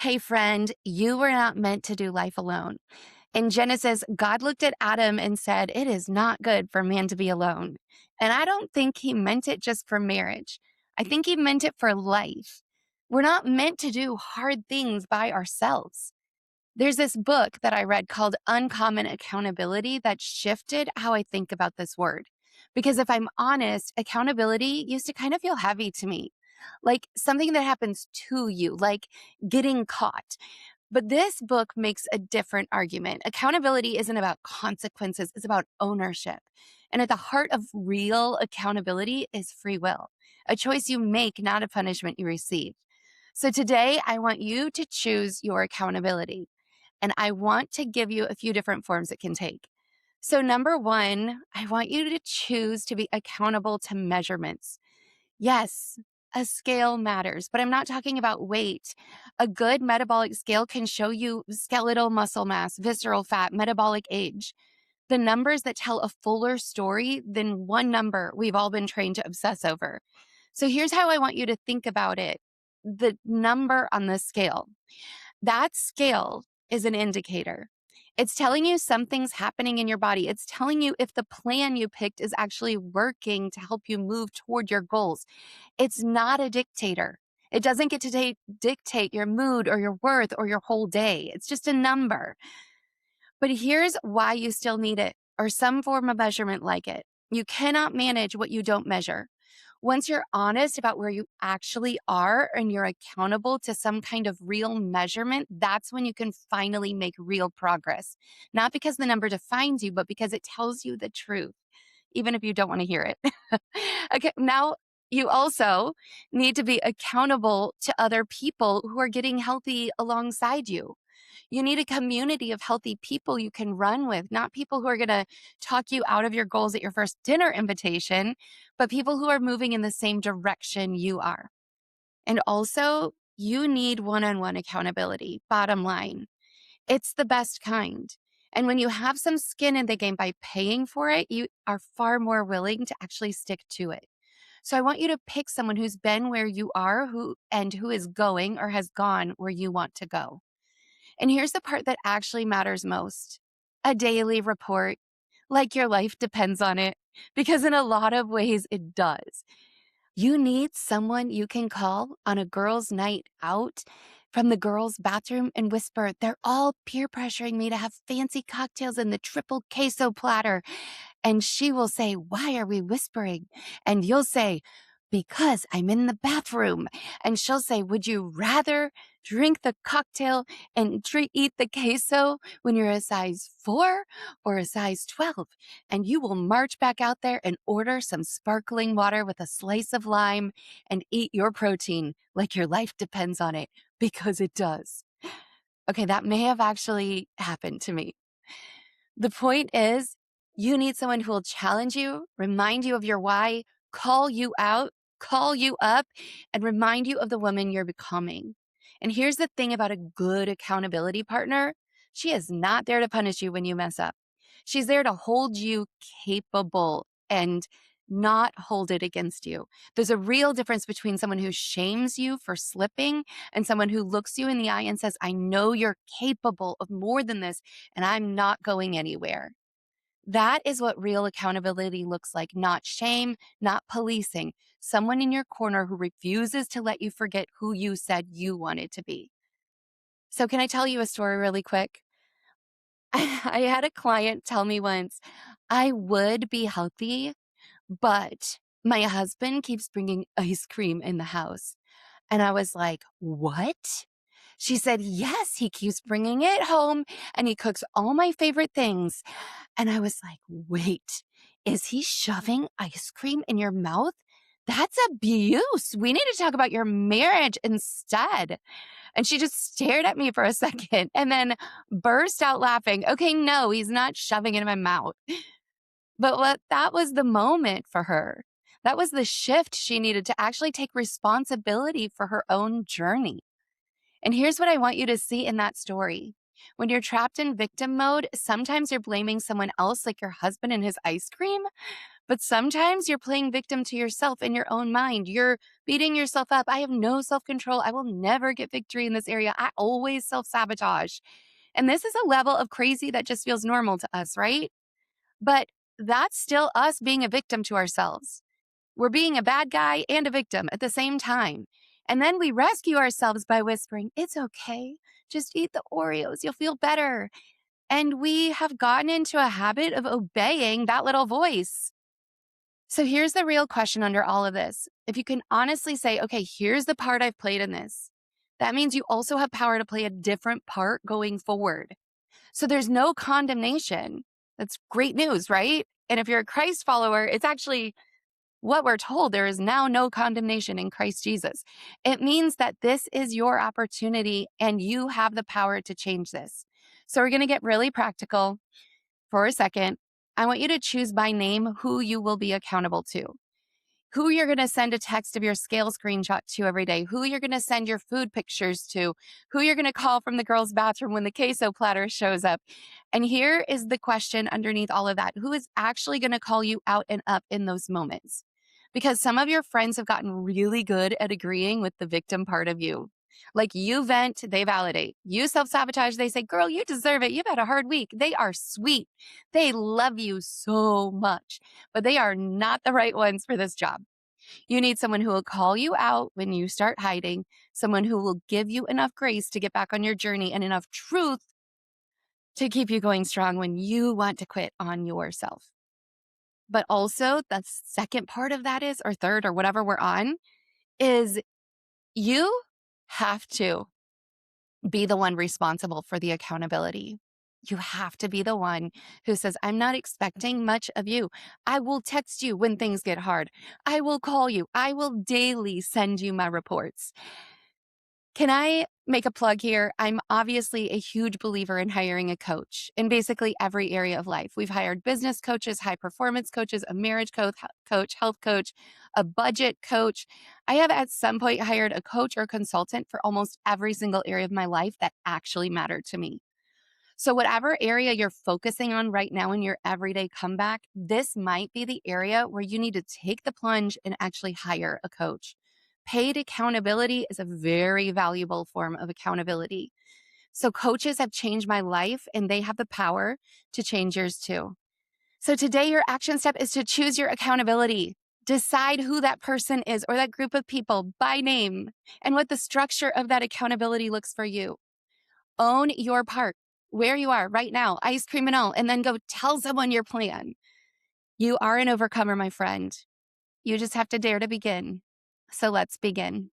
Hey, friend, you were not meant to do life alone. In Genesis, God looked at Adam and said, "It is not good for man to be alone." And I don't think he meant it just for marriage. I think he meant it for life. We're not meant to do hard things by ourselves. There's this book that I read called Uncommon Accountability that shifted how I think about this word. Because if I'm honest, accountability used to kind of feel heavy to me, like something that happens to you, like getting caught. But this book makes a different argument. Accountability isn't about consequences, it's about ownership. And at the heart of real accountability is free will, a choice you make, not a punishment you receive. So today, I want you to choose your accountability. And I want to give you a few different forms it can take. So, number one, I want you to choose to be accountable to measurements. Yes, a scale matters, but I'm not talking about weight. A good metabolic scale can show you skeletal muscle mass, visceral fat, metabolic age. The numbers that tell a fuller story than one number we've all been trained to obsess over. So here's how I want you to think about it. The number on the scale. That scale is an indicator. It's telling you something's happening in your body. It's telling you if the plan you picked is actually working to help you move toward your goals. It's not a dictator. It doesn't get to dictate your mood or your worth or your whole day. It's just a number. But here's why you still need it or some form of measurement like it. You cannot manage what you don't measure. Once you're honest about where you actually are and you're accountable to some kind of real measurement, that's when you can finally make real progress. Not because the number defines you, but because it tells you the truth, even if you don't want to hear it. Okay, now you also need to be accountable to other people who are getting healthy alongside you. You need a community of healthy people you can run with, not people who are going to talk you out of your goals at your first dinner invitation, but people who are moving in the same direction you are. And also, you need one on one accountability. Bottom line, it's the best kind. And when you have some skin in the game by paying for it, you are far more willing to actually stick to it. So I want you to pick someone who's been where you are, who is going or has gone where you want to go. And here's the part that actually matters most: a daily report, like your life depends on it, because in a lot of ways it does. You need someone you can call on a girls' night out from the girls' bathroom and whisper, "They're all peer pressuring me to have fancy cocktails in the triple queso platter." And she will say, "Why are we whispering?" And you'll say, "Because I'm in the bathroom." And she'll say, "Would you rather drink the cocktail and eat the queso when you're a size 4 or a size 12? And you will march back out there and order some sparkling water with a slice of lime and eat your protein like your life depends on it, because it does." Okay, that may have actually happened to me. The point is, you need someone who will challenge you, remind you of your why, call you out, call you up, and remind you of the woman you're becoming. And here's the thing about a good accountability partner: she is not there to punish you when you mess up. She's there to hold you capable and not hold it against you. There's a real difference between someone who shames you for slipping and someone who looks you in the eye and says, "I know you're capable of more than this, and I'm not going anywhere." That is what real accountability looks like: not shame, not policing. Someone in your corner who refuses to let you forget who you said you wanted to be. So, can I tell you a story really quick? I had a client tell me once, "I would be healthy, but my husband keeps bringing ice cream in the house." And I was like, "What?" She said, "Yes, he keeps bringing it home and he cooks all my favorite things." And I was like, "Wait, is he shoving ice cream in your mouth? That's abuse. We need to talk about your marriage instead." And she just stared at me for a second and then burst out laughing. Okay, no, he's not shoving it in my mouth. But that was the moment for her. That was the shift she needed to actually take responsibility for her own journey. And here's what I want you to see in that story. When you're trapped in victim mode, sometimes you're blaming someone else, like your husband and his ice cream. But sometimes you're playing victim to yourself in your own mind. You're beating yourself up. I have no self control. I will never get victory in this area. I always self sabotage. And this is a level of crazy that just feels normal to us, right? But that's still us being a victim to ourselves. We're being a bad guy and a victim at the same time. And then we rescue ourselves by whispering, it's okay. Just eat the Oreos. You'll feel better. And we have gotten into a habit of obeying that little voice. So here's the real question under all of this. If you can honestly say, okay, here's the part I've played in this, that means you also have power to play a different part going forward. So there's no condemnation. That's great news, right? And if you're a Christ follower, it's actually what we're told. There is now no condemnation in Christ Jesus. It means that this is your opportunity and you have the power to change this. So we're going to get really practical for a second. I want you to choose by name who you will be accountable to, who you're going to send a text of your scale screenshot to every day, who you're going to send your food pictures to, who you're going to call from the girls' bathroom when the queso platter shows up. And here is the question underneath all of that. Who is actually going to call you out and up in those moments? Because some of your friends have gotten really good at agreeing with the victim part of you. Like you vent, they validate. You self-sabotage, they say, girl, you deserve it. You've had a hard week. They are sweet. They love you so much, but they are not the right ones for this job. You need someone who will call you out when you start hiding, someone who will give you enough grace to get back on your journey and enough truth to keep you going strong when you want to quit on yourself. But also, the second part of that is, or third, or whatever we're on, is you have to be the one responsible for the accountability. You have to be the one who says, I'm not expecting much of you. I will text you when things get hard. I will call you. I will daily send you my reports. Can I make a plug here? I'm obviously a huge believer in hiring a coach in basically every area of life. We've hired business coaches, high performance coaches, a marriage coach, health coach, a budget coach. I have at some point hired a coach or consultant for almost every single area of my life that actually mattered to me. So whatever area you're focusing on right now in your everyday comeback, this might be the area where you need to take the plunge and actually hire a coach. Paid accountability is a very valuable form of accountability. So coaches have changed my life and they have the power to change yours too. So today your action step is to choose your accountability. Decide who that person is or that group of people by name and what the structure of that accountability looks for you. Own your part where you are right now, ice cream and all, and then go tell someone your plan. You are an overcomer, my friend. You just have to dare to begin. So let's begin.